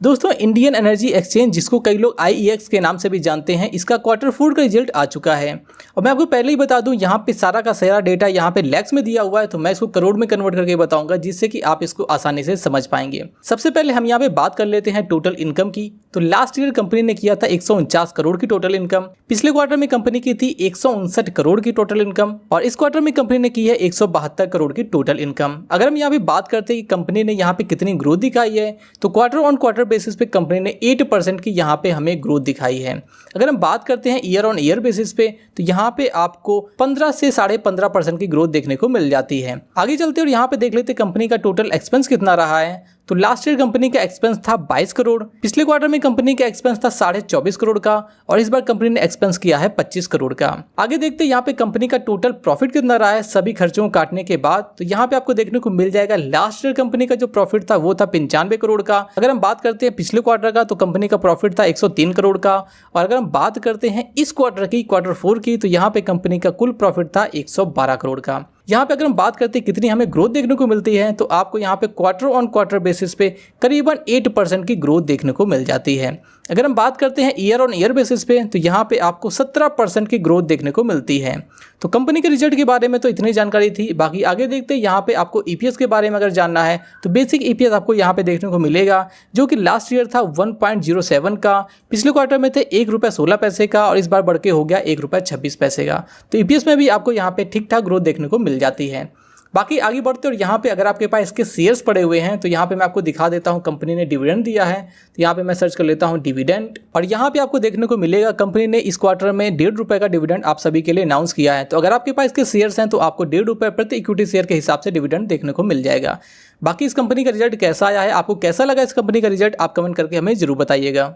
दोस्तों Indian energy exchange, जिसको कई लोग IEX के नाम से भी जानते हैं, इसका Q4 का रिजल्ट आ चुका है। और मैं आपको पहले ही बता दूं, यहाँ पे सारा का सारा डेटा यहाँ पे लैक्स में दिया हुआ है, तो मैं इसको करोड़ में कन्वर्ट करके बताऊंगा, जिससे कि आप इसको आसानी से समझ पाएंगे। सबसे पहले हम यहाँ पे बात कर लेते हैं टोटल इनकम की। तो लास्ट ईयर कंपनी ने किया था 149 करोड़ की टोटल इनकम। पिछले क्वार्टर में कंपनी की थी 159 करोड़ की टोटल इनकम, और इस क्वार्टर में कंपनी ने की है 172 करोड़ की टोटल इनकम। अगर हम यहाँ पे बात करते हैं कि कंपनी ने यहाँ पे कितनी ग्रोथ दिखाई है, तो क्वार्टर ऑन क्वार्टर बेसिस पे कंपनी ने 8% की यहाँ पे हमें ग्रोथ दिखाई है। अगर हम बात करते हैं ईयर ऑन ईयर बेसिस पे, तो यहाँ पे आपको 15 से 15.5% की ग्रोथ देखने को मिल जाती है। आगे चलते और यहाँ पे देख लेते कंपनी का टोटल एक्सपेंस कितना रहा है। तो लास्ट ईयर कंपनी का एक्सपेंस था 22 करोड़, पिछले क्वार्टर में कंपनी का एक्सपेंस था 24.5 करोड़ का, और इस बार कंपनी ने एक्सपेंस किया है 25 करोड़ का। आगे देखते हैं यहाँ पे कंपनी का टोटल प्रॉफिट कितना रहा है सभी खर्चों को काटने के बाद। तो यहाँ पे आपको देखने को मिल जाएगा लास्ट ईयर कंपनी का जो प्रॉफिट था वो था 95 करोड़ का। अगर हम बात करते हैं पिछले क्वार्टर का, तो कंपनी का प्रॉफिट था 103 करोड़ का। और अगर हम बात करते हैं इस क्वार्टर की, Q4 की, तो यहाँ पे कंपनी का कुल प्रॉफिट था 112 करोड़ का। यहाँ पे अगर हम बात करते हैं कितनी हमें ग्रोथ देखने को मिलती है, तो आपको यहाँ पे क्वार्टर ऑन क्वार्टर बेसिस पे करीबन 8% की ग्रोथ देखने को मिल जाती है। अगर हम बात करते हैं ईयर ऑन ईयर बेसिस पे, तो यहाँ पे आपको 17% की ग्रोथ देखने को मिलती है। तो कंपनी के रिजल्ट के बारे में तो इतनी जानकारी थी। बाकी आगे देखते हैं यहाँ पे आपको EPS के बारे में अगर जानना है, तो बेसिक EPS आपको यहाँ पे देखने को मिलेगा, जो कि लास्ट ईयर था 1.07 का, पिछले क्वार्टर में थे ₹1.16 का, और इस बार बढ़ के हो गया ₹1.26 का। तो EPS में भी आपको यहाँ पे ठीक ठाक ग्रोथ देखने को मिल जाती है। बाकी आगे बढ़ते और यहाँ पे अगर आपके पास इसके शेयर्स पड़े हुए हैं, तो यहाँ पे मैं आपको दिखा देता हूँ कंपनी ने डिविडेंड दिया है। तो यहाँ पे मैं सर्च कर लेता हूँ डिविडेंड, और यहाँ पे आपको देखने को मिलेगा कंपनी ने इस क्वार्टर में ₹1.5 का डिविडेंड आप सभी के लिए अनाउंस किया है। तो अगर आपके पास इसके शेयर्स हैं, तो आपको ₹1.5 प्रति इक्विटी शेयर के हिसाब से डिविडेंड देखने को मिल जाएगा। बाकी इस कंपनी का रिजल्ट कैसा आया है, आपको कैसा लगा इस कंपनी का रिजल्ट, आप कमेंट करके हमें जरूर बताइएगा।